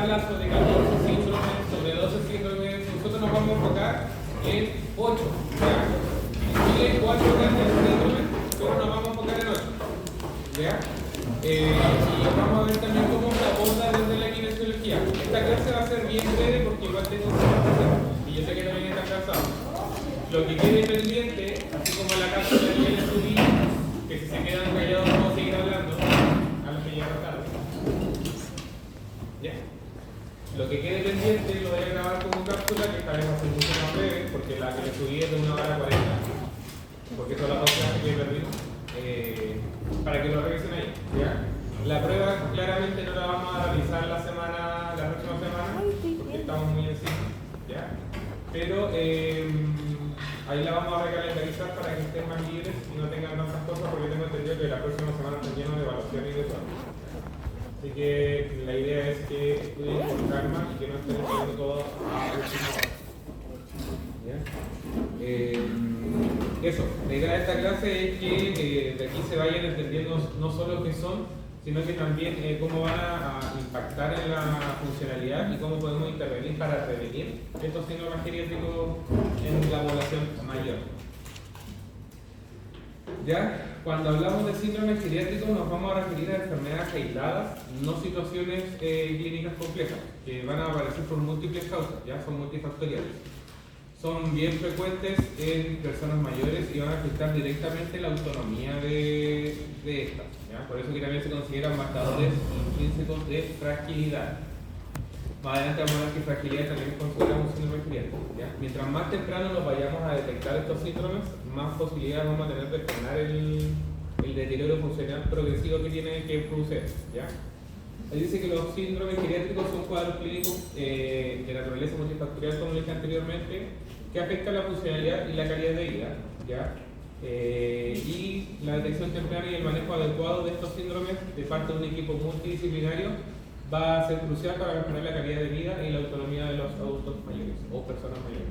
habla sobre 14 síndromes, sobre 12 síndromes, nosotros nos vamos a enfocar en 8. ¿Ya? En Chile hay 4 grandes síndromes, pero nos vamos a enfocar en 8. ¿Ya? Y vamos a ver también cómo se aborda desde la kinesiología. Esta clase va a ser bien breve porque igual tengo que hacer, y yo sé que también están cansados. Lo que quede pendiente, así como la cápsula que ya les subí, que si se quedan callados vamos a seguir hablando, a los que llegaron tarde. ¿Ya? Lo que quede pendiente lo voy a grabar como cápsula, que esta vez va a ser mucho más breve, porque la que les subí es de 1 hora 40, porque son las 2 clases que he perdido. Para que lo revisen ahí, ¿ya? La prueba claramente no la vamos a realizar la próxima semana, porque estamos muy encima, ¿ya? Pero ahí la vamos a recalendarizar para que estén más libres y no tengan tantas cosas, porque tengo entendido que la próxima semana está lleno de evaluación y de todo. Así que la idea es que estudien con calma y que no estén estudiando todo a última hora. ¿Ya? Eso, la idea de esta clase es que de aquí se vayan entendiendo no solo qué son, sino que también cómo van a impactar en la funcionalidad y cómo podemos intervenir para prevenir estos síndromes geriátricos en la población mayor. ¿Ya? Cuando hablamos de síndromes geriátricos nos vamos a referir a enfermedades aisladas, no situaciones clínicas complejas, que van a aparecer por múltiples causas, ya son multifactoriales. Son bien frecuentes en personas mayores y van a afectar directamente la autonomía de estas. ¿Ya? Por eso que también se consideran marcadores intrínsecos de fragilidad. Más adelante vamos a ver que fragilidad también es considerada un síndrome geriátrico. ¿Ya? Mientras más temprano nos vayamos a detectar estos síndromes, más posibilidades vamos a tener de frenar el deterioro funcional progresivo que tiene que producir. ¿Ya? Él dice que los síndromes geriátricos son cuadros clínicos de naturaleza multifactorial, como dije anteriormente, que afectan la funcionalidad y la calidad de vida, ¿ya? Y la detección temprana y el manejo adecuado de estos síndromes de parte de un equipo multidisciplinario va a ser crucial para mejorar la calidad de vida y la autonomía de los adultos mayores o personas mayores.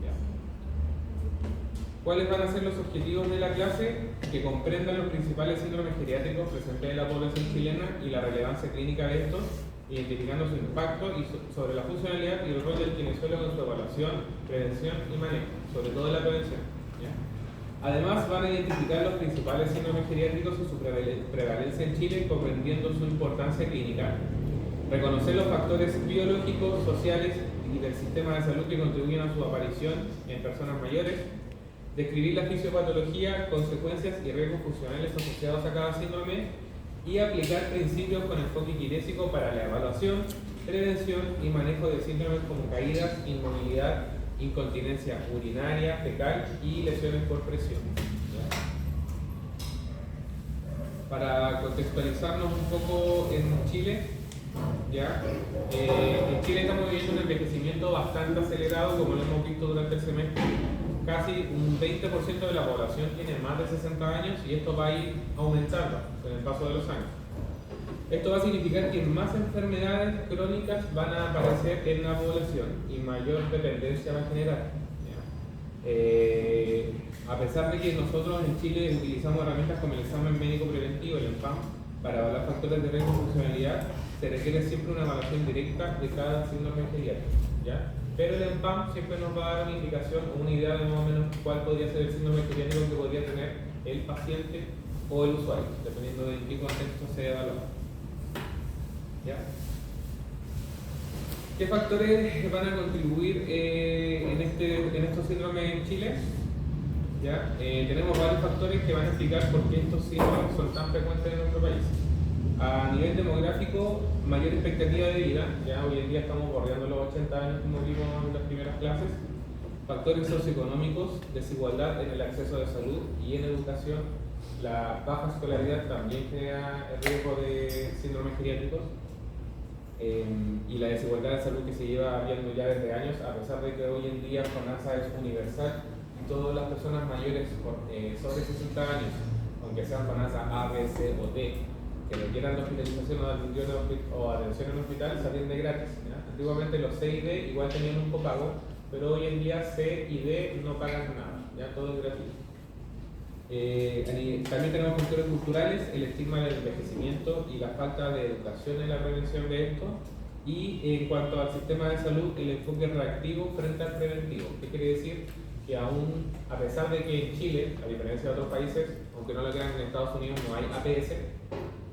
¿Ya? ¿Cuáles van a ser los objetivos de la clase? Que comprendan los principales síndromes geriátricos presentes en la población chilena y la relevancia clínica de estos, identificando su impacto sobre la funcionalidad y el rol del kinesiólogo en su evaluación, prevención y manejo, sobre todo en la prevención. ¿Ya? Además, van a identificar los principales síndromes geriátricos y su prevalencia en Chile, comprendiendo su importancia clínica, reconocer los factores biológicos, sociales y del sistema de salud que contribuyen a su aparición en personas mayores, describir la fisiopatología, consecuencias y riesgos funcionales asociados a cada síndrome y aplicar principios con enfoque kinésico para la evaluación, prevención y manejo de síndromes como caídas, inmovilidad, incontinencia urinaria, fecal y lesiones por presión. ¿Ya? Para contextualizarnos un poco en Chile, ¿ya? En Chile estamos viviendo un envejecimiento bastante acelerado, como lo hemos visto durante el semestre. Casi un 20% de la población tiene más de 60 años y esto va a ir aumentando con el paso de los años. Esto va a significar que más enfermedades crónicas van a aparecer en la población y mayor dependencia va a generar. A pesar de que nosotros en Chile utilizamos herramientas como el examen médico preventivo, el EMPAM, para evaluar factores de riesgo y funcionalidad, se requiere siempre una evaluación directa de cada síndrome geriátrico, ¿ya? Pero el EMPAM siempre nos va a dar una indicación o una idea de más o menos cuál podría ser el síndrome geriátrico que podría tener el paciente o el usuario, dependiendo de en qué contexto se evalúa. ¿Ya? ¿Qué factores van a contribuir en estos síndromes en Chile? ¿Ya? Tenemos varios factores que van a explicar por qué estos síndromes son tan frecuentes en nuestro país. A nivel demográfico, mayor expectativa de vida, ya hoy en día estamos bordeando los 80 años como vimos en las primeras clases. Factores socioeconómicos, desigualdad en el acceso de salud y en educación. La baja escolaridad también crea el riesgo de síndromes geriátricos. Y la desigualdad de salud que se lleva viendo ya desde años, a pesar de que hoy en día FONASA es universal y todas las personas mayores sobre 60 años, aunque sean FONASA A, B, C o D, que requieran de hospitalización o atención en hospital, se atiende gratis. ¿Ya? Antiguamente los C y D igual tenían un copago, pero hoy en día C y D no pagan nada, ya todo es gratuito. También tenemos factores culturales, el estigma del envejecimiento y la falta de educación en la prevención de esto. Y en cuanto al sistema de salud, el enfoque reactivo frente al preventivo. ¿Qué quiere decir? Que aún, a pesar de que en Chile, a diferencia de otros países, aunque no lo crean, en Estados Unidos no hay APS,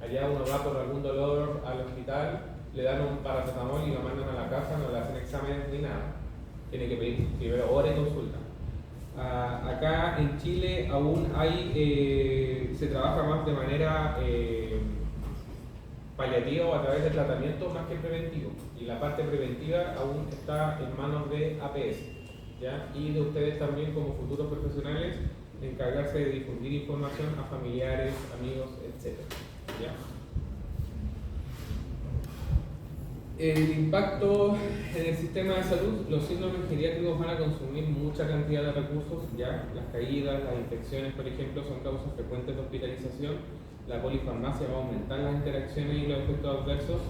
allá uno va por algún dolor al hospital, le dan un paracetamol y lo mandan a la casa, no le hacen exámenes ni nada. Tiene que pedir primero hora y consulta. Acá en Chile aún hay, se trabaja más de manera paliativa o a través de tratamiento más que preventivo. Y la parte preventiva aún está en manos de APS, ¿ya? Y de ustedes también como futuros profesionales encargarse de difundir información a familiares, amigos, etc. ¿Ya? El impacto en el sistema de salud, los síndromes geriátricos van a consumir mucha cantidad de recursos, ya las caídas, las infecciones, por ejemplo, son causas frecuentes de hospitalización, la polifarmacia va a aumentar las interacciones y los efectos adversos,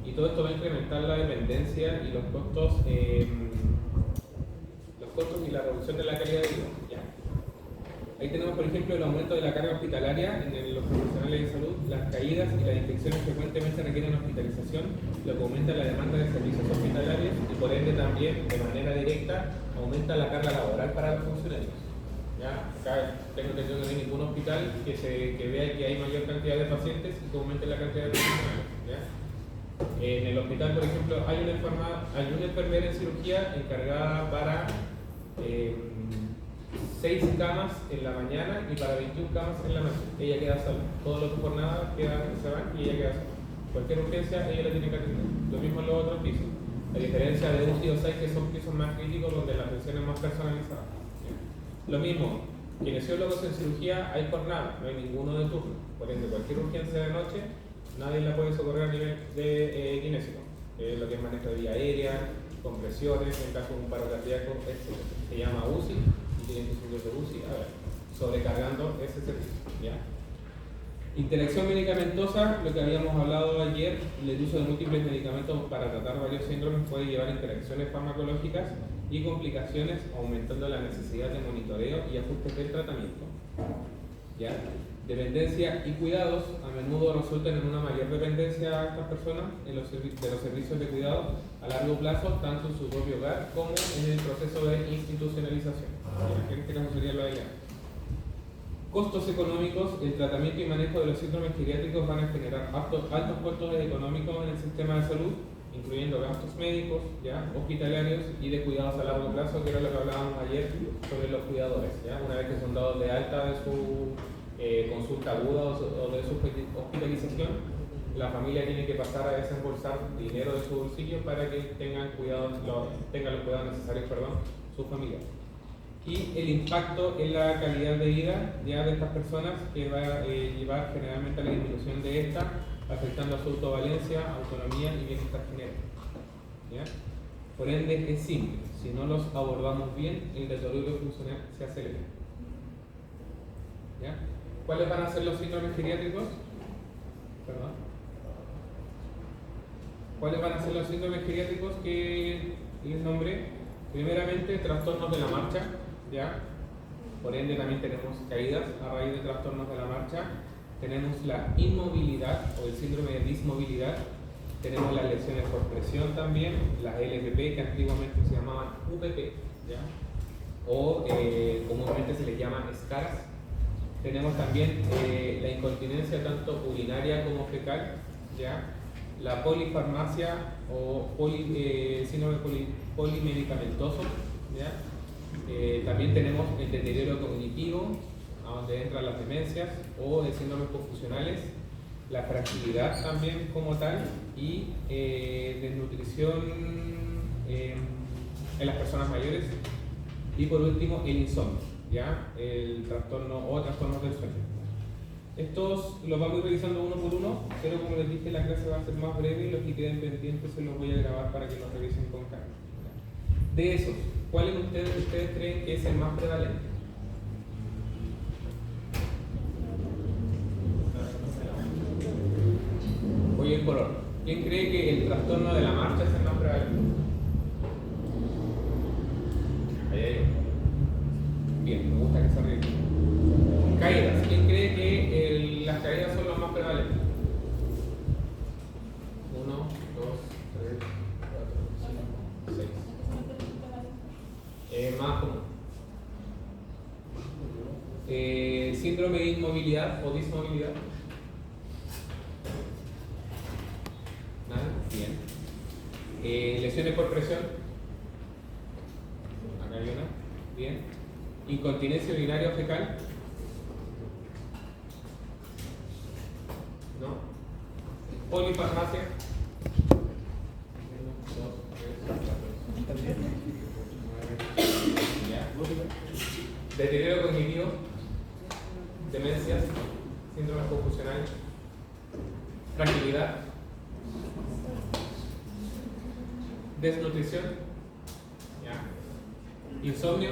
y todo esto va a incrementar la dependencia y los costos y la reducción de la calidad de vida. ¿Ya? Ahí tenemos, por ejemplo, el aumento de la carga hospitalaria en los profesionales de salud, las caídas y las infecciones frecuentemente requieren hospitalización, lo que aumenta la demanda de servicios hospitalarios y por ende también, de manera directa, aumenta la carga laboral para los funcionarios. ¿Ya? Acá tengo entendido que no hay ningún hospital que vea que hay mayor cantidad de pacientes y que aumente la cantidad de funcionarios. ¿Ya? En el hospital, por ejemplo, hay una enfermera en cirugía encargada para 6 camas en la mañana y para 21 camas en la noche. Ella queda sola. Todos los jornadas se van y ella queda sola. Cualquier urgencia ella la tiene que atender. Lo mismo en los otros pisos. A diferencia de UCI o 6 que son pisos más críticos donde la atención es más personalizada. Lo mismo, kinesiólogos en cirugía hay jornada, no hay ninguno de turno. Por ende, cualquier urgencia de noche, nadie la puede socorrer a nivel de kinesio. Lo que es manejo de vía aérea, compresiones, en caso de un paro cardíaco, etc. Se llama UCI y tienen que subir de UCI, sobrecargando ese servicio. ¿Ya? Interacción medicamentosa, lo que habíamos hablado ayer, el uso de múltiples medicamentos para tratar varios síndromes puede llevar a interacciones farmacológicas y complicaciones, aumentando la necesidad de monitoreo y ajustes del tratamiento. ¿Ya? Dependencia y cuidados a menudo resultan en una mayor dependencia a estas personas de los servicios de cuidado a largo plazo, tanto en su propio hogar como en el proceso de institucionalización. En este caso sería lo de allá. Costos económicos, el tratamiento y manejo de los síndromes geriátricos van a generar altos costos económicos en el sistema de salud, incluyendo gastos médicos, ¿ya? Hospitalarios y de cuidados a largo plazo, que era lo que hablábamos ayer sobre los cuidadores. ¿Ya? Una vez que son dados de alta de su consulta aguda o de su hospitalización, la familia tiene que pasar a desembolsar dinero de su bolsillo para que tengan los cuidados necesarios, sus familiares. Y el impacto en la calidad de vida ya de estas personas, que va a llevar generalmente a la disminución de esta, afectando a su autovalencia, autonomía y bienestar general. ¿Ya? Por ende, es simple. Si no los abordamos bien, el deterioro funcional se acelera. ¿Ya? ¿Cuáles van a ser los síndromes geriátricos? Perdón. ¿Cuáles van a ser los síndromes geriátricos que les nombré? Primeramente, trastornos de la marcha. ¿Ya? Por ende, también tenemos caídas a raíz de trastornos de la marcha. Tenemos la inmovilidad o el síndrome de dismovilidad. Tenemos las lesiones por presión también, las LPP, que antiguamente se llamaban UPP, ¿ya? O comúnmente se les llama escaras. Tenemos también la incontinencia tanto urinaria como fecal, ¿ya? La polifarmacia o síndrome polimedicamentoso, ¿ya? También tenemos el deterioro cognitivo, a donde entran las demencias o de síndromes confusionales, la fragilidad también como tal y desnutrición en las personas mayores y por último el insomnio, ¿ya? El trastorno o trastornos del sueño. Estos los vamos a ir revisando uno por uno, pero como les dije la clase va a ser más breve y los que queden pendientes se los voy a grabar para que los revisen con calma. De esos, ¿cuáles ustedes creen que es el más prevalente? Voy en color. ¿Quién cree que el trastorno de la marcha es el más prevalente? Ahí hay uno. Bien, me gusta que se ríe. Caídas. síndrome de inmovilidad o dismovilidad. Nada, bien. Lesiones por presión. Acá hay una, bien. Incontinencia urinaria o fecal. ¿No? Polifarmacia. 1, 2, 3, 4, 5, 6, 7, 8, 9. Deterioro cognitivo. Demencias. Síndromes confusionales. Fragilidad. Desnutrición. ¿Ya? Insomnio.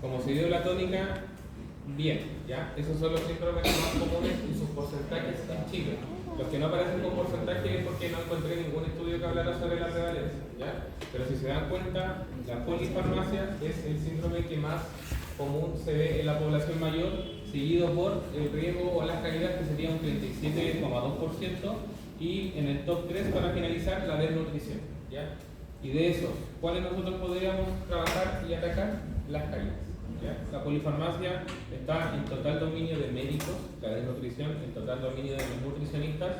Como se dio la tónica, bien, ¿ya? Esos son los síndromes más comunes y sus porcentajes en Chile. Los que no aparecen con porcentaje es porque no encontré ningún estudio que hablara sobre la prevalencia, ¿ya? Pero si se dan cuenta, la polifarmacia es el síndrome que más común se ve en la población mayor, seguido por el riesgo o las caídas, que sería un 37,2%, y en el top 3 para finalizar la desnutrición, ¿ya? Y de esos, ¿cuáles nosotros podríamos trabajar y atacar? Las caídas, ¿ya? La polifarmacia está en total dominio de médicos, la desnutrición en total dominio de los nutricionistas,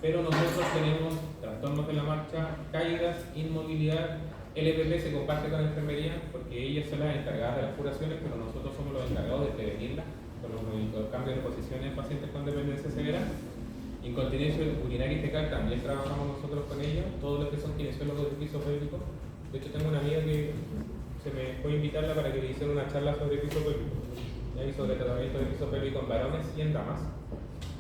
pero nosotros tenemos trastornos de la marcha, caídas, inmovilidad. LPP se comparte con enfermería porque ellas son las encargadas de las curaciones, pero nosotros somos los encargados de prevenirlas con los cambios de posiciones en pacientes con dependencia severa. Incontinencia urinaria y fecal también trabajamos nosotros con ellos, todos los que son kinesiólogos de piso pélvico. De hecho, tengo una amiga que se me fue a invitarla para que le hiciera una charla sobre piso pélvico, y sobre tratamiento de piso pélvico en varones y en damas.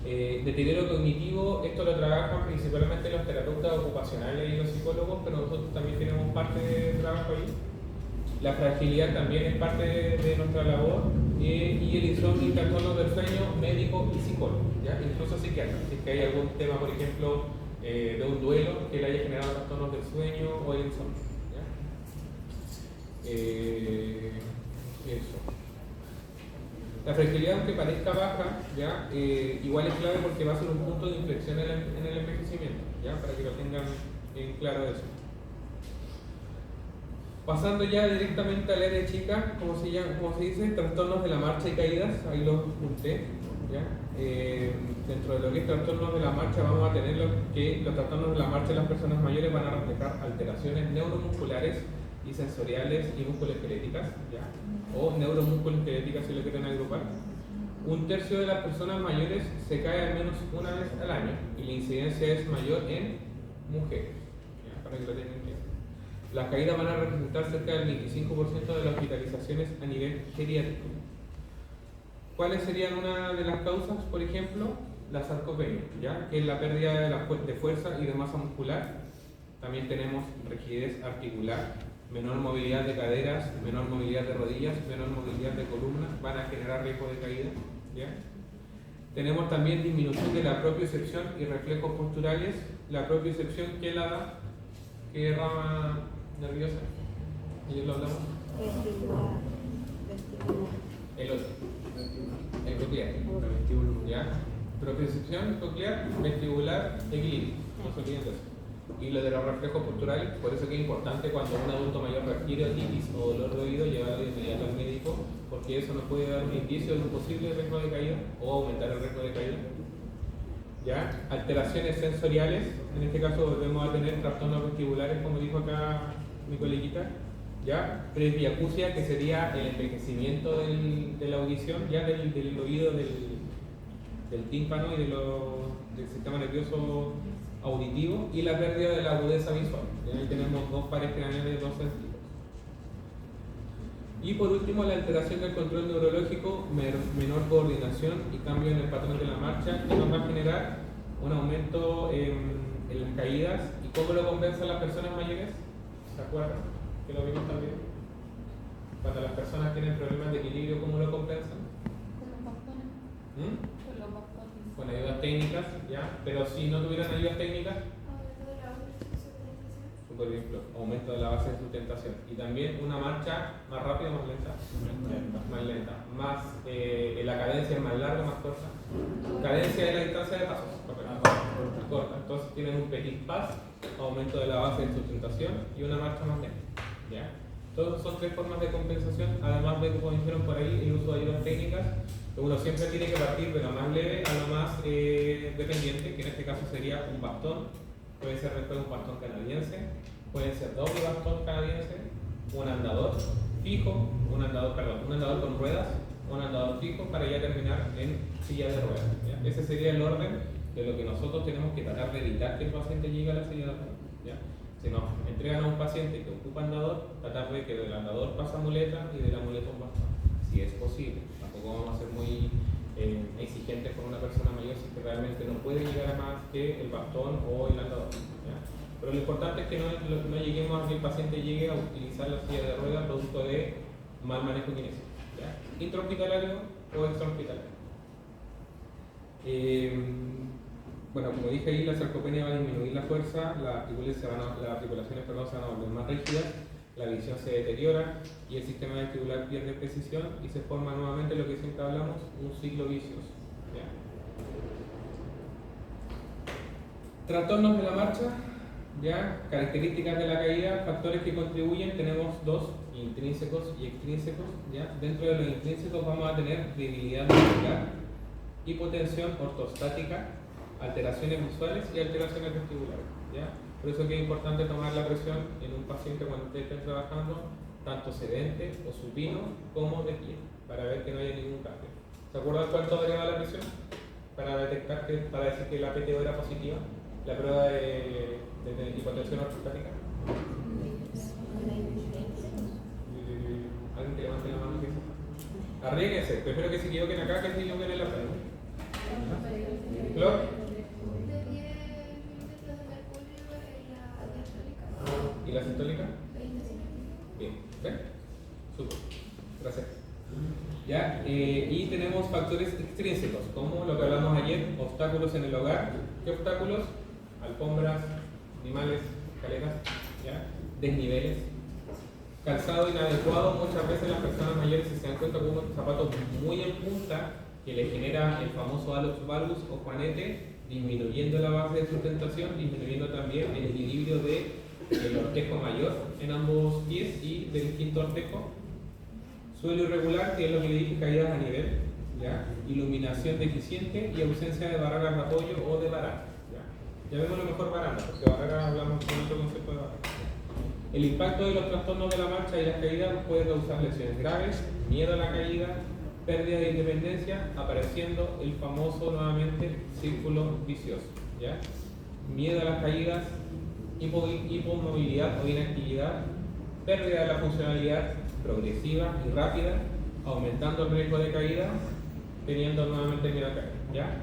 Deterioro cognitivo, esto lo trabajan principalmente los terapeutas ocupacionales y los psicólogos, pero nosotros también tenemos parte de trabajo ahí. La fragilidad también es parte de nuestra labor, y el insomnio y trastornos del sueño, médico y psicólogo, ¿ya? Incluso psiquiatra, si es que hay algún tema, por ejemplo, de un duelo que le haya generado trastornos del sueño o el insomnio, ¿ya? Eso. La fragilidad, aunque parezca baja, ¿ya? Igual es clave porque va a ser un punto de inflexión en el envejecimiento, ¿ya? Para que lo tengan en claro eso. Pasando ya directamente al área chica, como se dice, trastornos de la marcha y caídas, ahí los junté, ¿ya? Dentro de lo que es trastornos de la marcha vamos a tener que los trastornos de la marcha de las personas mayores van a reflejar alteraciones neuromusculares y sensoriales y musculoesqueléticas, ¿ya? O neuromusculoesqueléticas si lo quieren agrupar. Un tercio de las personas mayores se cae al menos una vez al año y la incidencia es mayor en mujeres, ¿ya? Para que lo tengan claro. Las caídas van a representar cerca del 25% de las hospitalizaciones a nivel geriátrico. ¿Cuáles serían una de las causas? Por ejemplo, la sarcopenia, ¿ya? Que es la pérdida de fuerza y de masa muscular. También tenemos rigidez articular, menor movilidad de caderas, menor movilidad de rodillas, menor movilidad de columna, van a generar riesgo de caída, ¿ya? Tenemos también disminución de la propiocepción y reflejos posturales. La propiocepción, ¿qué la da? ¿Qué rama nerviosa? ¿Ayer lo hablamos? El otro. El coclear. ¿Ya? Propiocepción, coclear, vestibular, equilibrio. No se olviden de eso. Y lo de los reflejos posturales, por eso que es importante cuando un adulto mayor requiere otitis o dolor de oído, llevarlo de inmediato al médico, porque eso nos puede dar un indicio de un posible riesgo de caída o aumentar el riesgo de caída. ¿Ya? Alteraciones sensoriales, en este caso volvemos a tener trastornos vestibulares, como dijo acá mi coleguita, ¿ya? Presbiacusia, que sería el envejecimiento de la audición, ya del oído, del tímpano y del sistema nervioso auditivo, y la pérdida de la agudeza visual. Ahí tenemos dos pares craneales de dos sentidos. Y por último, la alteración del control neurológico, menor coordinación y cambio en el patrón de la marcha, que nos va a generar un aumento en las caídas. ¿Y cómo lo compensan las personas mayores? ¿Se acuerdan? Que lo vimos también. Cuando las personas tienen problemas de equilibrio, ¿cómo lo compensan? Con ayudas técnicas, ¿ya? Pero si no tuvieran ayudas técnicas, por ejemplo, aumento de la base de sustentación. Y también una marcha más rápida o más lenta. Más lenta. Más, la cadencia es más larga o más corta. Cadencia es la distancia de pasos. Corta. Entonces tienen un petit pas, aumento de la base de sustentación, y una marcha más lenta, ¿ya? Entonces son tres formas de compensación, además de, como dijeron por ahí, el uso de ayudas técnicas. Uno siempre tiene que partir de lo más leve a lo más dependiente, que en este caso sería un bastón, puede ser después un bastón canadiense, puede ser doble bastón canadiense, un andador fijo, un andador con ruedas, un andador fijo, para ya terminar en silla de ruedas. ¿Ya? Ese sería el orden de lo que nosotros tenemos que tratar de evitar que el paciente llegue a la silla de ruedas. ¿Ya? Si nos entregan a un paciente que ocupa andador, tratar de que del andador pasa muleta y de la muleta un bastón, si es posible. Tampoco vamos a ser muy exigentes con una persona mayor si que realmente no puede llegar a más que el bastón o el andador. ¿Ya? Pero lo importante es que no lleguemos a que el paciente llegue a utilizar la silla de ruedas producto de mal manejo kinésico. Intrahospitalario o extrahospitalario. Bueno, como dije ahí, la sarcopenia va a disminuir la fuerza, las articulaciones se van a volver más rígidas, la visión se deteriora y el sistema vestibular pierde precisión y se forma nuevamente lo que siempre hablamos, un ciclo vicioso. ¿Ya? Trastornos de la marcha, ¿ya? Características de la caída, factores que contribuyen, tenemos dos, intrínsecos y extrínsecos. ¿Ya? Dentro de los intrínsecos vamos a tener debilidad muscular, hipotensión ortostática, alteraciones visuales y alteraciones vestibulares. ¿Ya? Por eso es que es importante tomar la presión en un paciente cuando ustedes estén trabajando, tanto sedente o supino como de pie, para ver que no haya ningún cambio. ¿Se acuerdan cuánto variaba la presión? Para detectar para decir que la PTO era positiva, la prueba de hipotensión ortostática. ¿Alguien que levante la mano? Arriesguense, prefiero que se equivoquen acá que se equivoquen en la prueba. ¿Flor? ¿Y la sistólica? Bien, ¿ven? Súper, gracias. ¿Ya? Y tenemos factores extrínsecos, como lo que hablamos ayer, obstáculos en el hogar. ¿Qué obstáculos? Alfombras, animales, escaleras, ¿ya? Desniveles. Calzado inadecuado, muchas veces las personas mayores se dan cuenta con unos zapatos muy en punta que le genera el famoso hallux valgus o juanete, disminuyendo la base de sustentación, disminuyendo también el equilibrio del ortejo mayor en ambos pies y del quinto ortejo. Suelo irregular, que es lo que le dije, caídas a nivel, ¿ya? Iluminación deficiente y ausencia de barreras de apoyo o de baranda. Ya vemos lo mejor baranda, porque barreras hablamos con otro concepto de baranda. El impacto de los trastornos de la marcha y las caídas puede causar lesiones graves, miedo a la caída, pérdida de independencia, apareciendo el famoso nuevamente círculo vicioso. ¿Ya? Miedo a las caídas, hipomovilidad o inactividad, pérdida de la funcionalidad progresiva y rápida, aumentando el riesgo de caída, teniendo nuevamente miedo a caer. ¿Ya?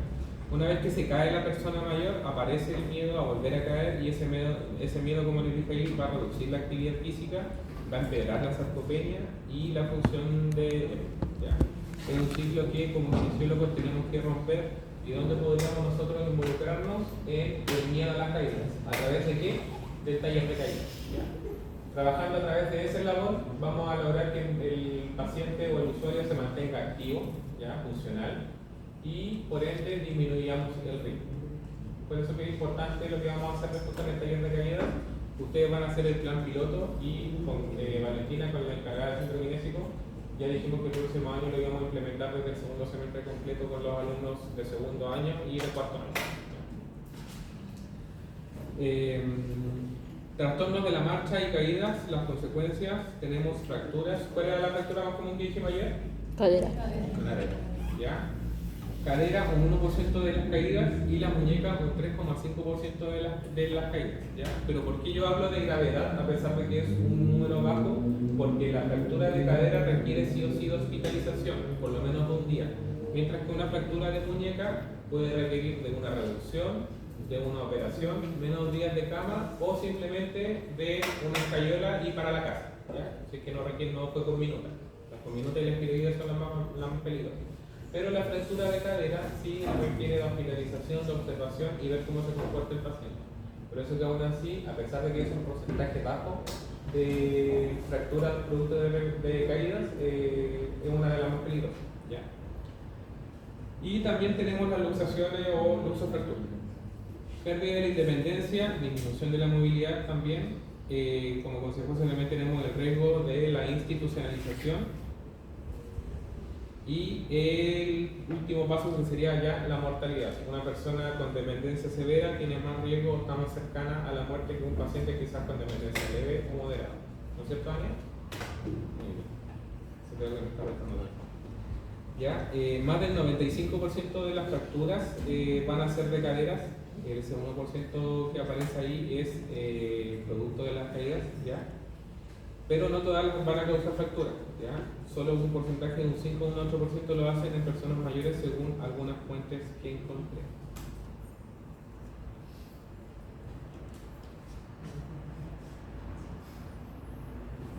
Una vez que se cae la persona mayor, aparece el miedo a volver a caer y ese miedo, como les dije ahí, va a reducir la actividad física, va a empeorar la sarcopenia y la función de... ¿ya? Es un ciclo que como fisiólogos tenemos que romper. ¿Y dónde podríamos nosotros involucrarnos? En el miedo a las caídas. ¿A través de qué? Del taller de caídas. ¿Ya? Trabajando a través de ese labor, vamos a lograr que el paciente o el usuario se mantenga activo, ¿ya? Funcional, y por ende disminuyamos el ritmo. Por eso que es importante lo que vamos a hacer después con el taller de caídas. Ustedes van a hacer el plan piloto y con Valentina, con la encargada de centro kinésico, ya dijimos que el próximo año lo íbamos a implementar desde el segundo semestre completo con los alumnos de segundo año y de cuarto año. Trastornos de la marcha y caídas, las consecuencias, tenemos fracturas. ¿Cuál era la fractura más común que dijimos ayer? Cadera. Cadera. ¿Ya? Cadera un 1% de las caídas y la muñeca un 3,5% de las caídas. ¿Ya? Pero ¿por qué yo hablo de gravedad a pesar de que es un número bajo? Porque la fractura de cadera requiere sí o sí de hospitalización, por lo menos 2 días. Mientras que una fractura de muñeca puede requerir de una reducción, de una operación, menos días de cama o simplemente de una escayola y para la casa. ¿Ya? Así que no fue con minutas. Las con minutas y las piroides son las más peligrosas. Pero la fractura de cadera sí requiere de hospitalización, de observación y ver cómo se comporta el paciente. Por eso que aún así, a pesar de que es un porcentaje bajo de fracturas producto de caídas, es una de las más peligrosas. ¿Ya? Y también tenemos las luxaciones o luxofracturas. Pérdida de la independencia, disminución de la movilidad también, como consecuencia también tenemos el riesgo de la institucionalización. Y el último paso que sería ya la mortalidad. Una persona con dependencia severa tiene más riesgo o está más cercana a la muerte que un paciente quizás con dependencia leve o moderada. ¿No es cierto, Daniel? Muy bien. Se creo que me está restando bien. ¿Ya? Más del 95% de las fracturas van a ser de caderas. Ese 1% que aparece ahí es producto de las caídas, ¿ya? Pero no todas van a causar fracturas, ¿ya? Solo un porcentaje de un 5 o un 8% lo hacen en personas mayores según algunas fuentes que encontré.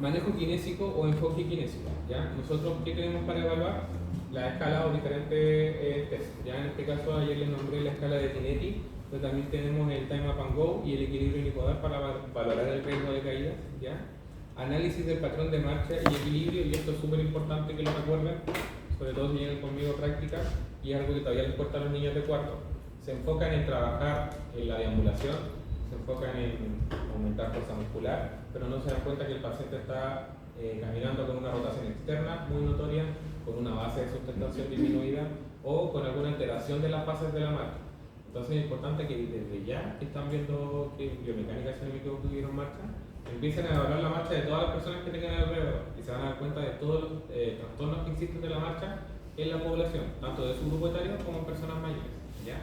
Manejo kinésico o enfoque kinésico, ¿ya? Nosotros, ¿qué tenemos para evaluar? La escala o diferentes test. Ya en este caso ayer les nombré la escala de Tinetti, pero también tenemos el Time Up and Go y el equilibrio unipodal para valorar el riesgo de caídas, ¿ya? Análisis del patrón de marcha y equilibrio, y esto es súper importante que lo recuerden, sobre todo si llegan conmigo a prácticas, y es algo que todavía les cuesta a los niños de cuarto. Se enfocan en trabajar en la deambulación, se enfocan en aumentar fuerza muscular, pero no se dan cuenta que el paciente está caminando con una rotación externa muy notoria, con una base de sustentación disminuida o con alguna alteración de las fases de la marcha. Entonces es importante que desde ya que están viendo que biomecánica, si no me equivoco, tuvieron marcha, empiecen a evaluar la marcha de todas las personas que tengan alrededor y se van a dar cuenta de todos los trastornos que existen de la marcha en la población, tanto de su grupo etario como en personas mayores, ¿ya?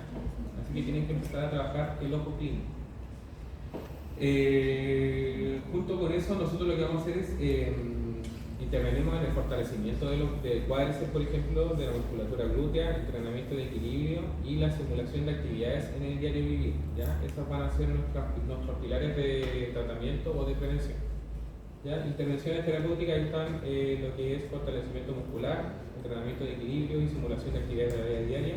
Así que tienen que empezar a trabajar el ojo clínico. Junto con eso, nosotros lo que vamos a hacer es intervenimos en el fortalecimiento de cuádriceps, por ejemplo, de la musculatura glútea, entrenamiento de equilibrio y la simulación de actividades en el diario vivir, ¿ya? Esos van a ser nuestros pilares de tratamiento o de prevención, ¿ya? Intervenciones terapéuticas están lo que es fortalecimiento muscular, entrenamiento de equilibrio y simulación de actividades de la vida diaria,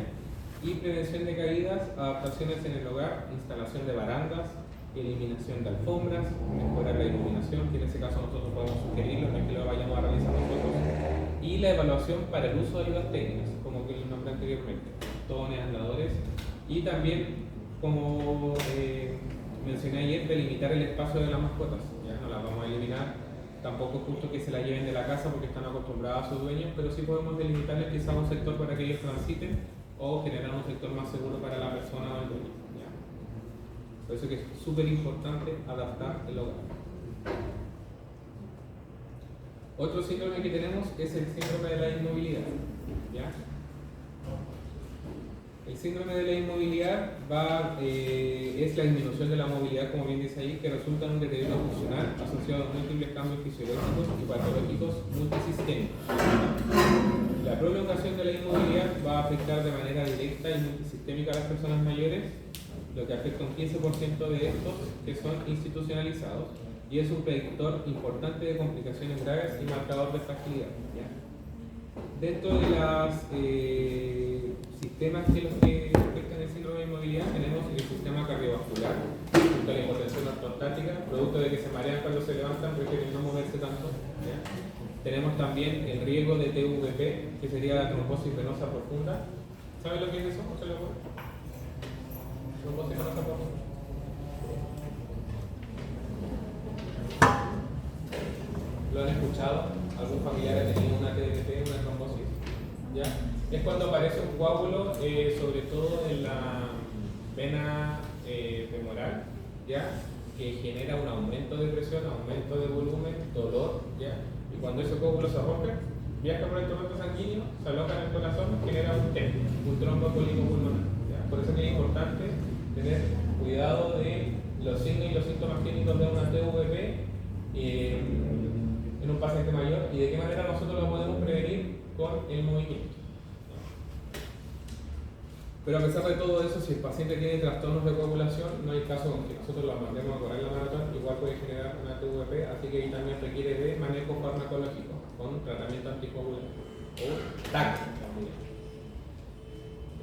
y prevención de caídas, adaptaciones en el hogar, instalación de barandas, eliminación de alfombras, mejorar la iluminación, que en ese caso nosotros podemos sugerirlo, no es que lo vayamos a realizar nosotros, y la evaluación para el uso de ayudas técnicas, como que les nombré anteriormente, tones, andadores, y también, como mencioné ayer, delimitar el espacio de las mascotas. Ya no las vamos a eliminar, tampoco es justo que se la lleven de la casa porque están acostumbradas a sus dueños, pero sí podemos delimitarles quizás un sector para que ellos transiten o generar un sector más seguro para la persona o el dueño. Por eso que es súper importante adaptar el hogar. Otro síndrome que tenemos es el síndrome de la inmovilidad, ¿ya? El síndrome de la inmovilidad es la disminución de la movilidad, como bien dice ahí, que resulta en un deterioro funcional asociado a múltiples cambios fisiológicos y patológicos multisistémicos. La prolongación de la inmovilidad va a afectar de manera directa y multisistémica a las personas mayores, lo que afecta un 15% de estos que son institucionalizados, y es un predictor importante de complicaciones graves y marcador de fragilidad, ¿ya? Dentro de los sistemas que afectan el síndrome de inmovilidad tenemos el sistema cardiovascular, junto a la hipotensión ortostática, producto de que se marean cuando se levantan, prefieren no moverse tanto, ¿ya? Tenemos también el riesgo de TVP, que sería la trombosis venosa profunda. ¿Saben lo que es eso? ¿No se lo acuerdan? Trombosis venosa profunda. ¿Lo han escuchado? ¿Algún familiar ha tenido una TVP, una trombosis? ¿Ya? Es cuando aparece un coágulo, sobre todo en la vena femoral, ¿ya? Que genera un aumento de presión, aumento de volumen, dolor, ¿ya? Y cuando ese coágulo se rompe, viaja por el torrente sanguíneo, se aloja en el corazón, genera un TEP, un tromboembólico pulmonar, ¿ya? Por eso es importante tener cuidado de los signos y los síntomas clínicos de una TVP en un paciente mayor, y de qué manera nosotros lo podemos prevenir con el movimiento. Pero a pesar de todo eso, si el paciente tiene trastornos de coagulación, no hay caso con que nosotros lo mandemos a correr la maratón, igual puede generar una TVP, así que ahí también requiere de manejo farmacológico con tratamiento anticoagulante o TAC.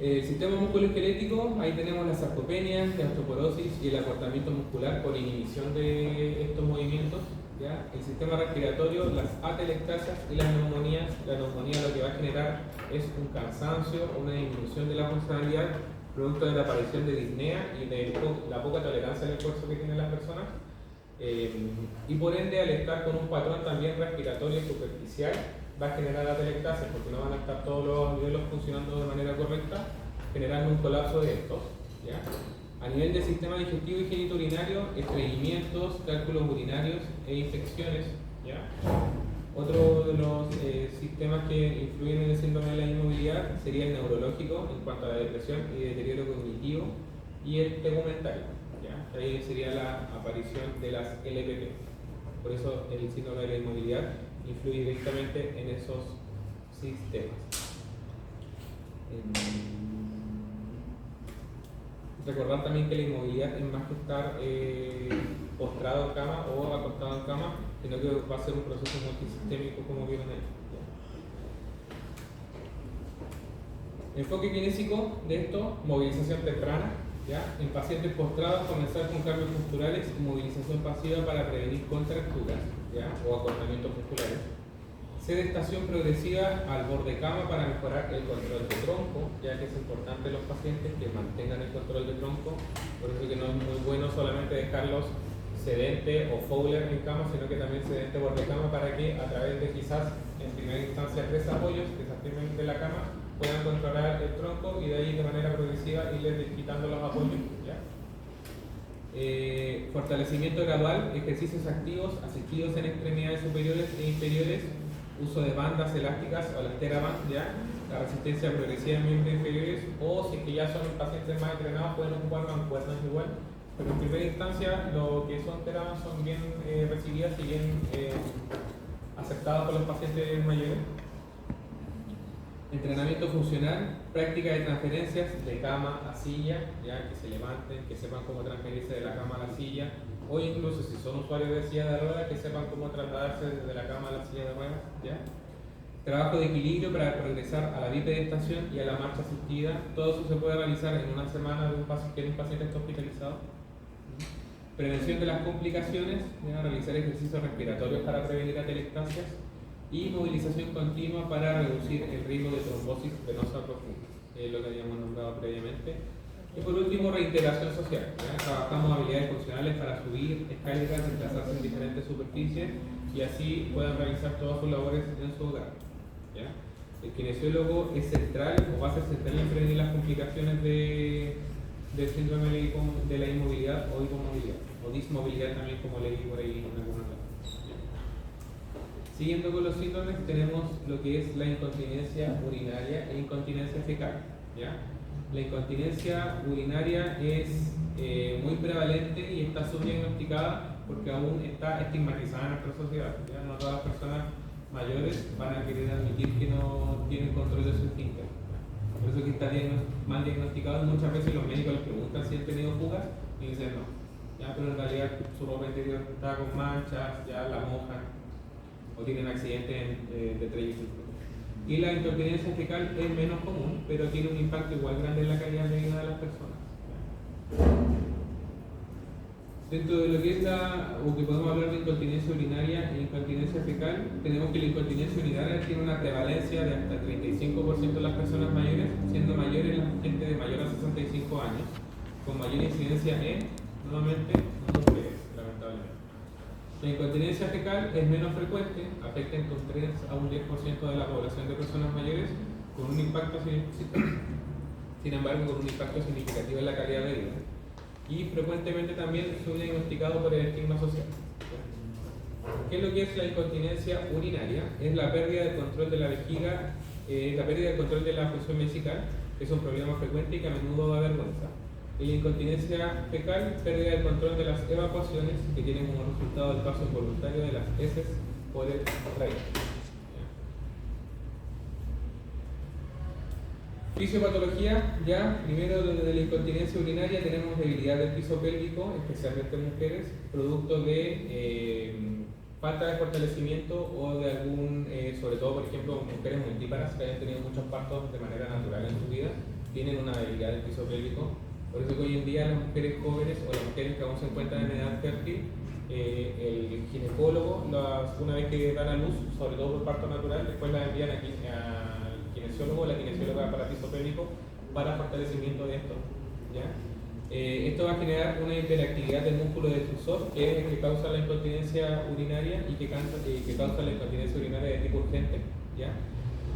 El sistema musculoesquelético, ahí tenemos la sarcopenia, la osteoporosis y el acortamiento muscular por inhibición de estos movimientos, ¿ya? El sistema respiratorio, las atelectasias y las neumonías. La neumonía lo que va a generar es un cansancio, una disminución de la funcionalidad, producto de la aparición de disnea y de la poca tolerancia al esfuerzo que tienen las personas. Y por ende, al estar con un patrón también respiratorio superficial, va a generar atelectasia porque no van a estar todos los niveles funcionando de manera correcta, generando un colapso de estos. ¿Ya? A nivel del sistema digestivo y genitourinario, estreñimientos, cálculos urinarios e infecciones. ¿Ya? Otro de los sistemas que influyen en el síndrome de la inmovilidad sería el neurológico en cuanto a la depresión y deterioro cognitivo, y el tegumentario. ¿Ya? Ahí sería la aparición de las LPP. Por eso el síndrome de la inmovilidad influye directamente en esos sistemas. Recordar también que la inmovilidad es más que estar postrado en cama o acostado en cama, sino que va a ser un proceso multisistémico, como vieron ahí. Enfoque kinésico de esto: movilización temprana. ¿Ya? En pacientes postrados, comenzar con cambios musculares y movilización pasiva para prevenir contracturas, ¿ya? O acortamientos musculares. Sedestación progresiva al borde cama para mejorar el control de tronco, ya que es importante en los pacientes que mantengan el control de tronco. Por eso que no es muy bueno solamente dejarlos sedente o Fowler en cama, sino que también sedente borde cama, para que a través de quizás en primera instancia 3 apoyos que se afirmen de la cama puedan controlar el tronco y de ahí de manera progresiva irles quitando los apoyos. ¿Ya? Fortalecimiento gradual, ejercicios activos asistidos en extremidades superiores e inferiores, uso de bandas elásticas o las TheraBand, ¿ya? La resistencia progresiva en miembros inferiores, o si es que ya son pacientes más entrenados pueden ocupar mancuernas igual, pero en primera instancia lo que son TheraBand son bien recibidas y bien aceptadas por los pacientes mayores. Entrenamiento funcional, práctica de transferencias de cama a silla, ya que se levanten, que sepan cómo transferirse de la cama a la silla, o incluso si son usuarios de silla de ruedas, que sepan cómo trasladarse desde la cama a la silla de ruedas. ¿Ya? Trabajo de equilibrio para progresar a la bipedestación y a la marcha asistida. Todo eso se puede realizar en una semana de un paciente está hospitalizado. Prevención de las complicaciones, ¿ya? Realizar ejercicios respiratorios para prevenir atelectasias, y movilización continua para reducir el riesgo de trombosis venosa profunda, lo que habíamos nombrado previamente. Y por último, reintegración social. ¿Ya? Trabajamos habilidades funcionales para subir escaleras, desplazarse en diferentes superficies y así puedan realizar todas sus labores en su hogar. ¿Ya? El kinesiólogo es central o va a ser central en prevenir las complicaciones del síndrome de la inmovilidad o hipomovilidad, o dismovilidad también, como leí por ahí en algunos lados. Siguiendo con los síndromes, tenemos lo que es la incontinencia urinaria e incontinencia fecal. ¿Ya? La incontinencia urinaria es muy prevalente y está subdiagnosticada porque aún está estigmatizada en nuestra sociedad. ¿Ya? No todas las personas mayores van a querer admitir que no tienen control de su esfínter. Por eso que está mal diagnosticado, y muchas veces los médicos les preguntan si han tenido fugas y dicen no. ¿Ya? Pero en realidad su ropa interior está con manchas, ya la mojan, o tienen accidentes de trayectoria. Y la incontinencia fecal es menos común, pero tiene un impacto igual grande en la calidad de vida de las personas. Dentro de lo que es o que podemos hablar de incontinencia urinaria e incontinencia fecal, tenemos que la incontinencia urinaria tiene una prevalencia de hasta el 35% de las personas mayores, siendo mayores la gente de mayor a 65 años, con mayor incidencia en, nuevamente, mujeres, lamentablemente. La incontinencia fecal es menos frecuente, afecta entre un 3 a un 10% de la población de personas mayores, con un impacto, sin embargo, con un impacto significativo en la calidad de vida. Y frecuentemente también subdiagnosticado por el estigma social. ¿Qué es lo que es la incontinencia urinaria? Es la pérdida del control de la vejiga, la pérdida del control de la función vesical, que es un problema frecuente y que a menudo da vergüenza. Y la incontinencia fecal, pérdida del control de las evacuaciones, que tienen como resultado el paso involuntario de las heces por el recto. Fisiopatología, ya, primero de la incontinencia urinaria tenemos debilidad del piso pélvico, especialmente en mujeres, producto de falta de fortalecimiento o de algún, sobre todo por ejemplo mujeres multíparas que hayan tenido muchos partos de manera natural en su vida, tienen una debilidad del piso pélvico. Por eso que hoy en día las mujeres jóvenes o las mujeres que aún se encuentran en edad fértil, el ginecólogo, una vez que dan a luz, sobre todo por parto natural, después las envían al kinesiólogo o la kinesióloga para piso pélvico para fortalecimiento de esto. ¿Ya? Esto va a generar una hiperactividad del músculo detrusor, que es el que causa la incontinencia urinaria y que causa la incontinencia urinaria de tipo urgente, ¿ya?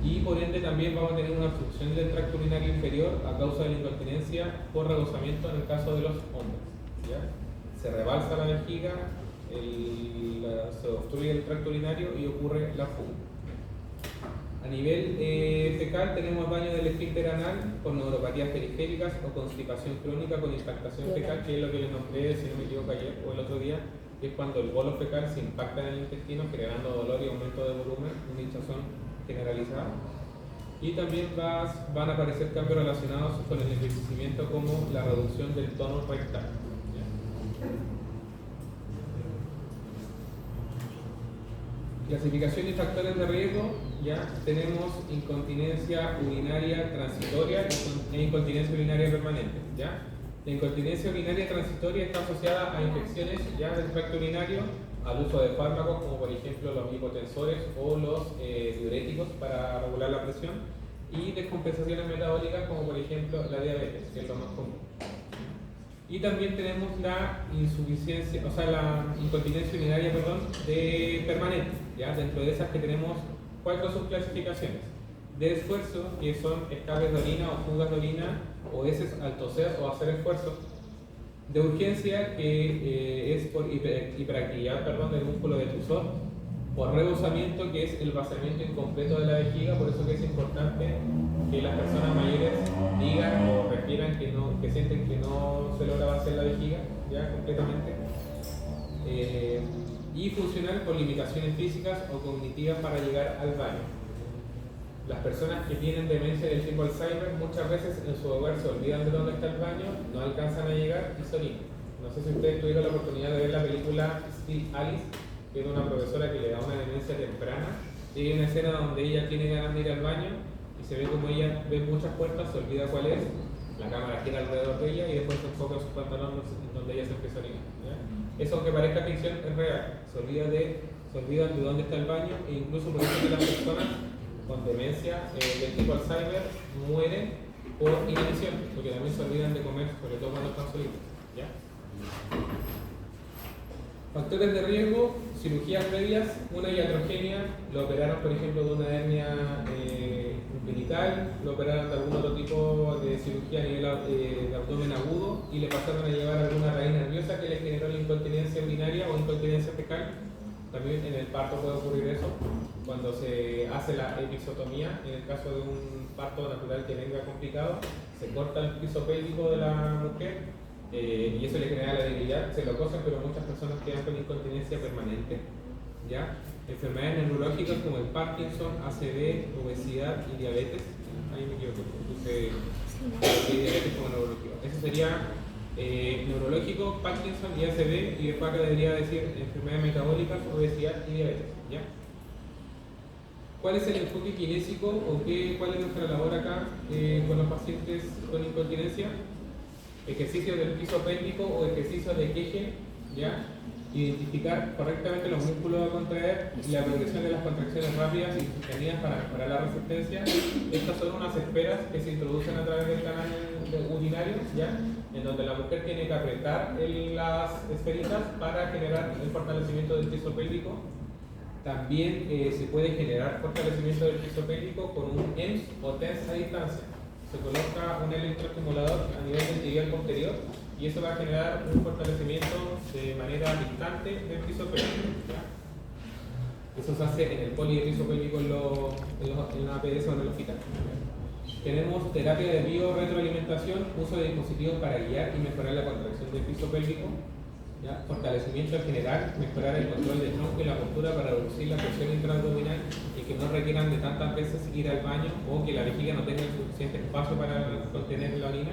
Y por ende también vamos a tener una obstrucción del tracto urinario inferior a causa de la incontinencia por rebosamiento en el caso de los hombres, ¿ya? Se rebalsa la vejiga, se obstruye el tracto urinario y ocurre la fuga. A nivel fecal tenemos daño del esfínter anal con neuropatías periféricas o constipación crónica con impactación fecal, que es lo que les nombré, si no me equivoco, ayer o el otro día, que es cuando el bolo fecal se impacta en el intestino generando dolor y aumento de volumen, una hinchazón generalizada. Y también van a aparecer cambios relacionados con el envejecimiento como la reducción del tono rectal. Clasificación y factores de riesgo, ya tenemos incontinencia urinaria transitoria e incontinencia urinaria permanente, ¿ya? La incontinencia urinaria transitoria está asociada a infecciones ya del tracto urinario, al uso de fármacos como por ejemplo los hipotensores o los diuréticos para regular la presión, y descompensaciones metabólicas como por ejemplo la diabetes, que es lo más común. Y también tenemos la insuficiencia, o sea, la incontinencia urinaria, permanente, ¿ya? Dentro de esas que tenemos 4 subclasificaciones. De esfuerzo, que son escapes de orina o fugas de orina, o heces al toser o hacer esfuerzo. De urgencia, que es por hiperactividad del músculo detrusor. Por rebosamiento, que es el vaciamiento incompleto de la vejiga, por eso que es importante que las personas mayores digan o refieran que sienten que no se logra vaciar la vejiga ya completamente. Y funcional por limitaciones físicas o cognitivas para llegar al baño. Las personas que tienen demencia del tipo Alzheimer muchas veces en su hogar se olvidan de dónde está el baño, no alcanzan a llegar y se orinan. No sé si ustedes tuvieron la oportunidad de ver la película Still Alice, que es una profesora que le da una demencia temprana, y hay una escena donde ella tiene ganas de ir al baño y se ve como ella ve muchas puertas, se olvida cuál es, la cámara gira alrededor de ella y después se enfoca en sus pantalones donde ella se empieza a orinar, ¿ya? Eso, aunque parezca ficción, es real. Se olvidan de dónde está el baño, e incluso por eso que las personas con demencia del tipo Alzheimer mueren por inanición, porque también se olvidan de comer, sobre todo cuando están solitos, ¿ya? Factores de riesgo, cirugías previas, una iatrogenia, lo operaron por ejemplo de una hernia umbilical, lo operaron de algún otro tipo de cirugía a nivel de abdomen agudo y le pasaron a llevar alguna raíz nerviosa que le generó la incontinencia urinaria o incontinencia fecal. También en el parto puede ocurrir eso, cuando se hace la episiotomía, en el caso de un parto natural que venga complicado, se corta el piso pélvico de la mujer, y eso le genera la debilidad, se lo cosen, pero muchas personas quedan con incontinencia permanente, ¿ya? Enfermedades neurológicas como el Parkinson, ACV, obesidad y diabetes. Ahí me equivoco, puse diabetes como neurológico. Eso sería neurológico, Parkinson y ACV, y después acá debería decir enfermedades metabólicas, obesidad y diabetes, ¿ya? ¿Cuál es el enfoque kinésico o cuál es nuestra labor acá con los pacientes con incontinencia? Ejercicios del piso pélvico o ejercicios de Kegel, ¿ya? Identificar correctamente los músculos a contraer y la progresión de las contracciones rápidas y sostenidas para mejorar la resistencia. Estas son unas esferas que se introducen a través del canal urinario, ¿ya? En donde la mujer tiene que apretar las esferitas para generar el fortalecimiento del piso pélvico. También se puede generar fortalecimiento del piso pélvico con un EMS o TENS a distancia. Se coloca un electroestimulador a nivel del tibial posterior y eso va a generar un fortalecimiento de manera distante del piso pélvico, ¿ya? Eso se hace en el poli de piso pélvico en la APS o en el hospital. Tenemos terapia de biorretroalimentación, uso de dispositivos para guiar y mejorar la contracción del piso pélvico, ¿ya? Fortalecimiento en general, mejorar el control del tronco y la postura para reducir la presión intraabdominal y que no requieran de tantas veces ir al baño o que la vejiga no tenga el suficiente espacio para contener la orina.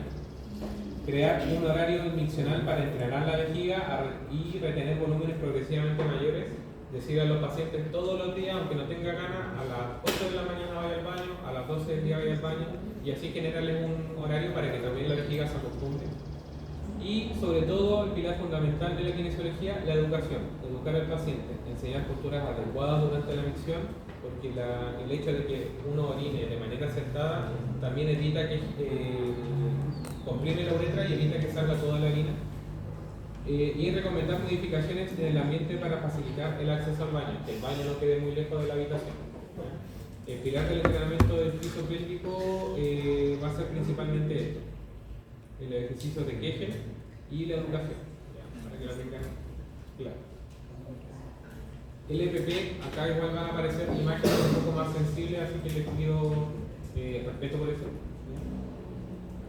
Crear un horario miccional para entrenar la vejiga y retener volúmenes progresivamente mayores. Decir a los pacientes todos los días, aunque no tenga ganas, a las 8 de la mañana vaya al baño, a las 12 del día vaya al baño, y así generarles un horario para que también la vejiga se acostumbre. Y sobre todo, el pilar fundamental de la kinesiología, la educación. Educar al paciente, enseñar posturas adecuadas durante la micción, porque el hecho de que uno orine de manera acertada también evita que comprime la uretra y evita que salga toda la orina. Y recomendar modificaciones en el ambiente para facilitar el acceso al baño, que el baño no quede muy lejos de la habitación. El pilar del entrenamiento del piso pélvico va a ser principalmente esto: el ejercicio de Kegel y la educación, para que lo tengan claro. LPP, acá igual van a aparecer imágenes un poco más sensibles, así que les pido respeto por eso.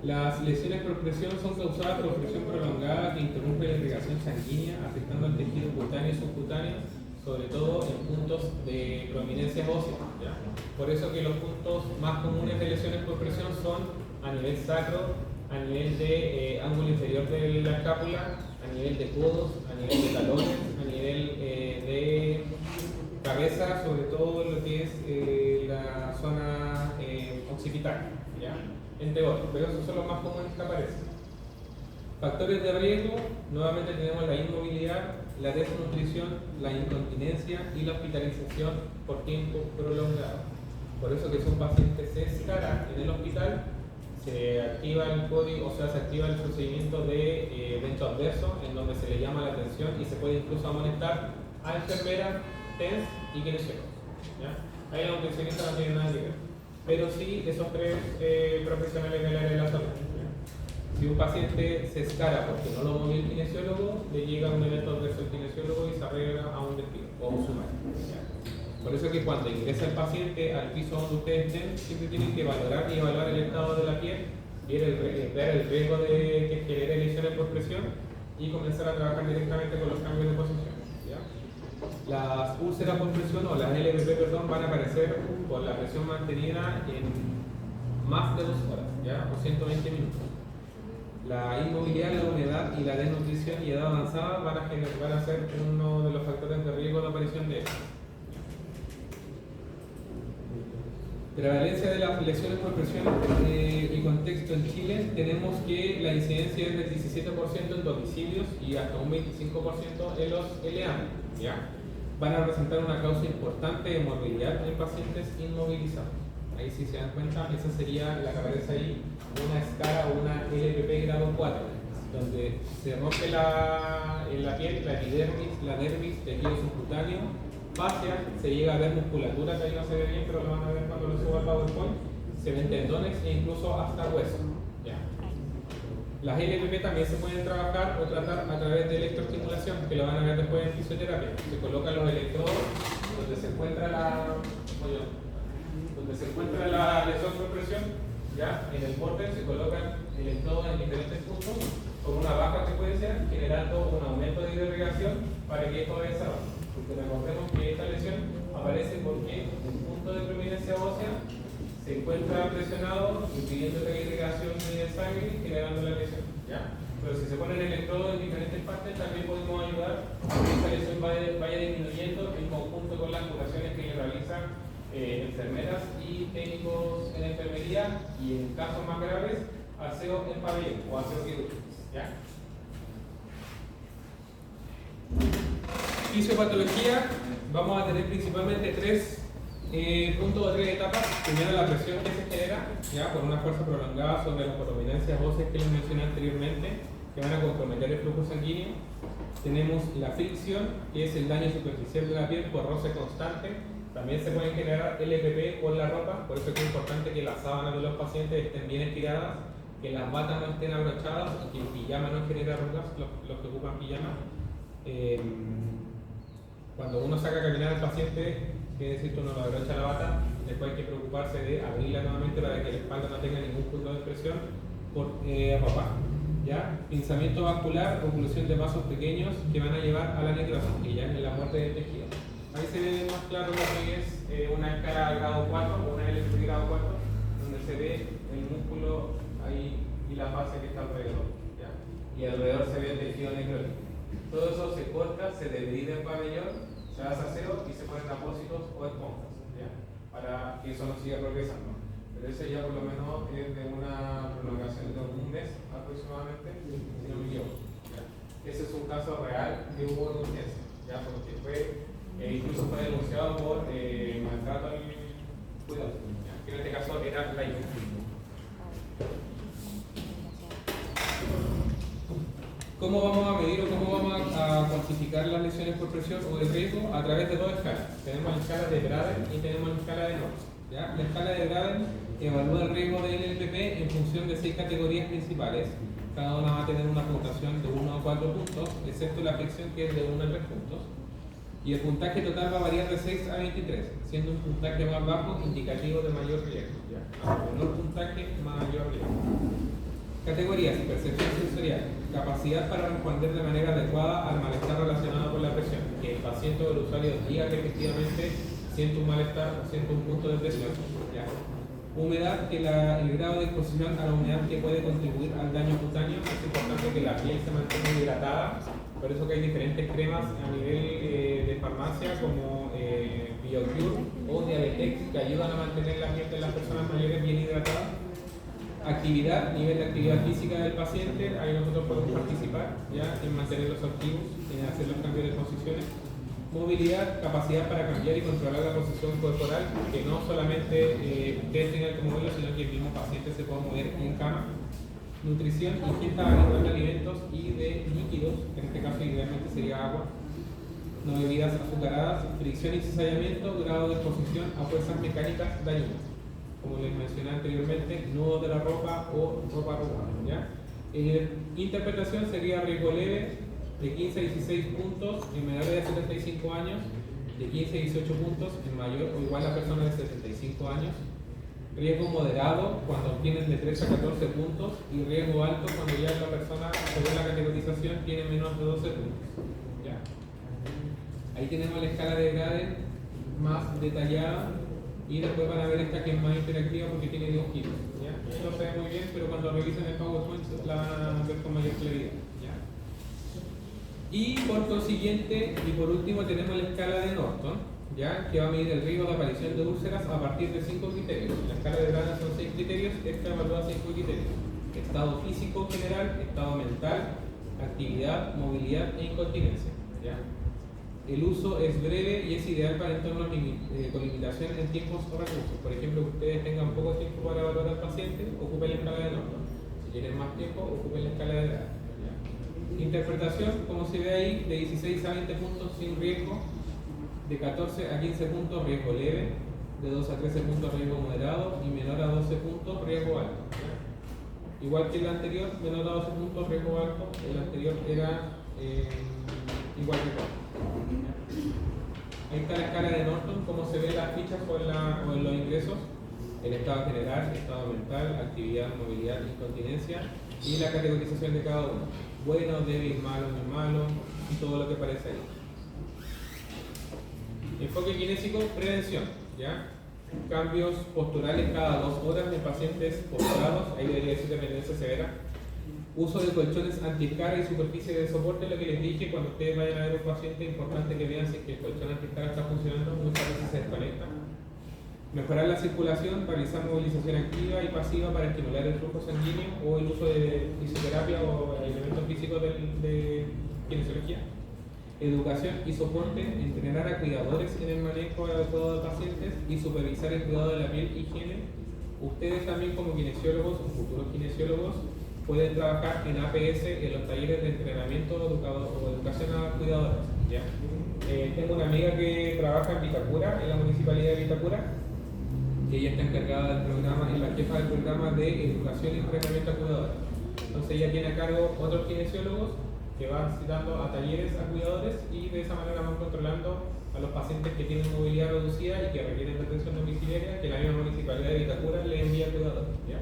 Las lesiones por presión son causadas por presión prolongada que interrumpe la irrigación sanguínea, afectando al tejido cutáneo y subcutáneo, sobre todo en puntos de prominencia ósea. ¿Ya? Por eso que los puntos más comunes de lesiones por presión son a nivel sacro, a nivel de ángulo inferior de la escápula, a nivel de codos, a nivel de talones, a nivel de cabeza, sobre todo lo que es la zona occipital, ¿ya? Entre otros, pero esos son los más comunes que aparecen. Factores de riesgo: nuevamente tenemos la inmovilidad, la desnutrición, la incontinencia y la hospitalización por tiempo prolongado. Por eso que si un paciente se escara en el hospital, se activa el código, o sea, se activa el procedimiento de evento adverso, en donde se le llama la atención y se puede incluso amonestar a enfermeras, TENS y kinesiólogos. Ahí la nutricionista no tiene nada que ver, pero sí esos tres profesionales del área de la salud. Si un paciente se escara porque no lo movió el kinesiólogo, le llega un evento adverso al kinesiólogo y se arregla a un despido o un sumario. Por eso que cuando ingresa el paciente al piso donde ustedes estén, siempre tienen que valorar y evaluar el estado de la piel, ver el riesgo de que genere lesiones por presión y comenzar a trabajar directamente con los cambios de posición. ¿Ya? Las úlceras por presión o las LPP, perdón, van a aparecer con la presión mantenida en más de 2 horas, ¿ya? O 120 minutos. La inmovilidad, la humedad y la desnutrición y edad avanzada van a ser uno de los factores de riesgo de aparición de esto. Prevalencia de las lesiones por presión y contexto en Chile, tenemos que la incidencia es del 17% en domicilios y hasta un 25% en los LEAM, ¿ya? Van a representar una causa importante de morbilidad en pacientes inmovilizados. Ahí si se dan cuenta, esa sería la que aparece ahí, una escara o una LPP grado 4, donde se rompe en la piel, la epidermis, la dermis, tejido subcutáneo, fascia, se llega a ver musculatura, que ahí no se ve bien, pero lo van a ver cuando lo suba al PowerPoint, se ven tendones e incluso hasta hueso. ¿Ya? Las LPP también se pueden trabajar o tratar a través de electroestimulación, que lo van a ver después en fisioterapia. Se colocan los electrodos donde se encuentra la lesión por presión, ¿ya? En el borde se colocan electrodos en diferentes puntos con una baja frecuencia, generando un aumento de irrigación para que esto vaya cerrando. Porque recordemos que esta lesión aparece porque el punto de prominencia ósea se encuentra presionado, impidiendo la irrigación de sangre, generando la lesión. ¿Ya? Pero si se ponen electrodos en diferentes partes, también podemos ayudar a que esta lesión vaya disminuyendo en conjunto con las curaciones que realizan enfermeras y técnicos en enfermería, y en casos más graves, aseo en pabellón o aseo quirúrgico. ¿Ya? Fisiopatología, vamos a tener principalmente 3 puntos o 3 etapas. Primero, la presión que se genera, ya por una fuerza prolongada sobre las prominencias óseas que les mencioné anteriormente, que van a comprometer el flujo sanguíneo. Tenemos la fricción, que es el daño superficial de la piel por roce constante. También se pueden generar LPP por la ropa, por eso es importante que las sábanas de los pacientes estén bien estiradas, que las batas no estén abrochadas, que el pijama no genere arrugas, los que ocupan pijama. Cuando uno saca a caminar al paciente, quiere decir que uno lo abrocha la bata, después hay que preocuparse de abrirla nuevamente para que la espalda no tenga ningún punto de presión por ropa. ¿Ya? Pinzamiento vascular, oclusión de vasos pequeños que van a llevar a la necrosis, que ya es la muerte del tejido. Ahí se ve más claro lo que es una escala grado 4 o una LPP grado 4, donde se ve el músculo ahí y la fase que está alrededor. ¿Ya? Y alrededor se ve el tejido necrótico. Todo eso se corta, se debrida en pabellón, se hace aseo y se ponen apósitos o esponjas, ¿ya? Para que eso no siga progresando. Pero ese ya por lo menos es de una prolongación de un mes aproximadamente, si no me equivoco. Ese es un caso real de hubo de urgencia, ¿ya? Porque incluso fue denunciado por maltrato al cuidado, ¿ya? Que en este caso era la hija. ¿Cómo vamos a medir o cómo vamos a cuantificar las lesiones por presión o de riesgo? A través de dos escalas. Tenemos la escala de Braden y tenemos la escala de Norton. ¿Ya? La escala de Braden evalúa el riesgo de NLPP en función de 6 categorías principales. Cada una va a tener una puntuación de 1 a 4 puntos, excepto la fricción que es de 1 a 3 puntos. Y el puntaje total va a variar de 6 a 23, siendo un puntaje más bajo indicativo de mayor riesgo. ¿Ya? A menor puntaje, mayor riesgo. Categorías: percepción sensorial, capacidad para responder de manera adecuada al malestar relacionado con la presión, que el paciente o el usuario diga que efectivamente siente un malestar o siente un punto de presión. ¿Ya? Humedad, que el grado de exposición a la humedad que puede contribuir al daño cutáneo. Es importante que la piel se mantenga hidratada, por eso que hay diferentes cremas a nivel de farmacia como BioCure o Diabetex que ayudan a mantener la piel de las personas mayores bien hidratada. Actividad, nivel de actividad física del paciente, ahí nosotros podemos participar ya en mantenerlos activos, en hacer los cambios de posiciones. Movilidad, capacidad para cambiar y controlar la posición corporal, que no solamente ustedes tengan que moverlo, sino que el mismo paciente se pueda mover en cama. Nutrición, ingesta habitual de alimentos y de líquidos, que en este caso idealmente sería agua. No bebidas azucaradas. Fricción y cizallamiento, grado de exposición a fuerzas mecánicas dañinas. Como les mencioné anteriormente, nudo de la ropa o ropa arrugada. ¿Ya? Interpretación sería riesgo leve de 15 a 16 puntos en menores de 75 años, de 15 a 18 puntos en mayor o igual a personas de 75 años. Riesgo moderado cuando obtienen de 13 a 14 puntos y riesgo alto cuando ya la persona, según la categorización, tiene menos de 12 puntos. ¿Ya? Ahí tenemos la escala de Braden más detallada. Y después van a ver esta que es más interactiva porque tiene dibujitos. ¿Ya? No se ve muy bien, pero cuando revisen el PowerPoint la van a ver con mayor claridad. ¿Ya? Y por consiguiente, y por último, tenemos la escala de Norton, ¿ya? Que va a medir el riesgo de aparición de úlceras a partir de 5 criterios. La escala de Braden son 6 criterios, esta evalúa 5 criterios: estado físico general, estado mental, actividad, movilidad e incontinencia. ¿Ya? El uso es breve y es ideal para entornos con limitación en tiempos o recursos. Por ejemplo, que ustedes tengan poco tiempo para evaluar al paciente, ocupen la escala de Norton. Si tienen más tiempo, ocupen la escala de Braden. Interpretación, como se ve ahí, de 16 a 20 puntos sin riesgo, de 14 a 15 puntos riesgo leve, de 12 a 13 puntos riesgo moderado y menor a 12 puntos riesgo alto. Igual que el anterior, menor a 12 puntos riesgo alto, el anterior era igual que igual. Ahí está la escala de Norton, como se ve en las fichas o en los ingresos: el estado general, estado mental, actividad, movilidad, incontinencia y la categorización de cada uno: bueno, débil, malo, muy malo y todo lo que aparece ahí. Enfoque kinésico, prevención. ¿Ya? Cambios posturales cada 2 horas de pacientes postrados, ahí debería decir dependencia severa. Uso de colchones antiescara y superficie de soporte, lo que les dije: cuando ustedes vayan a ver un paciente, es importante que vean si el colchón antiescara está funcionando, muchas veces se desconecta. Mejorar la circulación, realizar movilización activa y pasiva para estimular el flujo sanguíneo o el uso de fisioterapia o elementos físicos de kinesiología. Educación y soporte, entrenar a cuidadores en el manejo adecuado de pacientes y supervisar el cuidado de la piel, higiene. Ustedes también como kinesiólogos o futuros kinesiólogos pueden trabajar en APS, en los talleres de entrenamiento o educación a cuidadores. ¿Ya? Tengo una amiga que trabaja en Vitacura, en la municipalidad de Vitacura, y ella está encargada del programa, es la jefa del programa de educación y entrenamiento a cuidadores. Entonces ella tiene a cargo otros kinesiólogos que van citando a talleres a cuidadores y de esa manera van controlando a los pacientes que tienen movilidad reducida y que requieren de atención domiciliaria, que la misma municipalidad de Vitacura le envía a cuidadores. ¿Ya?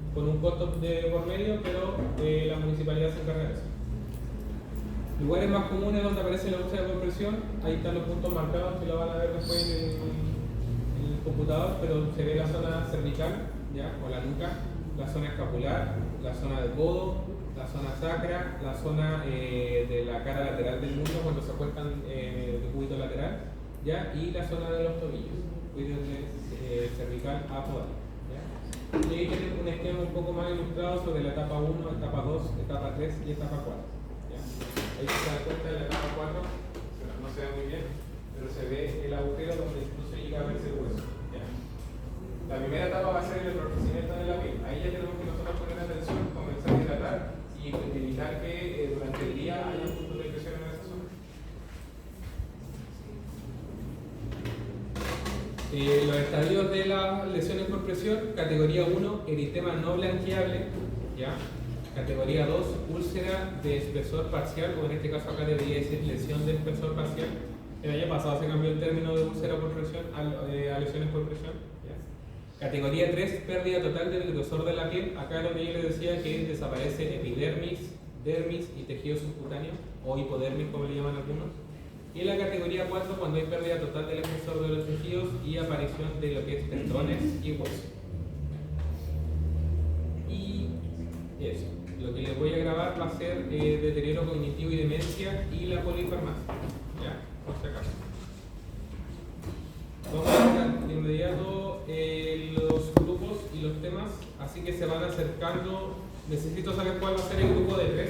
Con un costo de por medio, pero la municipalidad se encarga de eso. Lugares más comunes donde aparece la úlcera por presión, ahí están los puntos marcados que lo van a ver después en el computador, pero se ve la zona cervical, ¿ya? O la nuca, la zona escapular, la zona de codo, la zona sacra, la zona de la cara lateral del muslo cuando se acuestan de cúbito lateral, ¿ya? Y la zona de los tobillos, cervical a podal. Y ahí tienen un esquema un poco más ilustrado sobre la etapa 1, etapa 2, etapa 3 y etapa 4. ¿Ya? Ahí se da cuenta de la etapa 4, no se ve muy bien, pero se ve el agujero donde incluso llega a verse el hueso. ¿Ya? La primera etapa va a ser el enrojecimiento de la piel. Ahí ya tenemos que nosotros poner atención, comenzar a hidratar y evitar que durante el estadios de las lesiones por presión: categoría 1, eritema no blanqueable, ¿ya? Categoría 2, úlcera de espesor parcial, o en este caso acá debería decir lesión de espesor parcial. El año pasado se cambió el término de úlcera por presión a lesiones por presión, ¿ya? Categoría 3, pérdida total del grosor de la piel. Acá lo que yo les decía, que desaparece epidermis, dermis y tejido subcutáneo, o hipodermis como le llaman algunos. Y en la categoría 4, cuando hay pérdida total del espesor de los tejidos y aparición de lo que es tendones y hueso. Y eso, lo que les voy a grabar va a ser deterioro cognitivo y demencia y la polifarmacia, ¿ya? Por si acaso. Vamos a ver de inmediato los grupos y los temas, así que se van acercando. Necesito saber cuál va a ser el grupo de 3.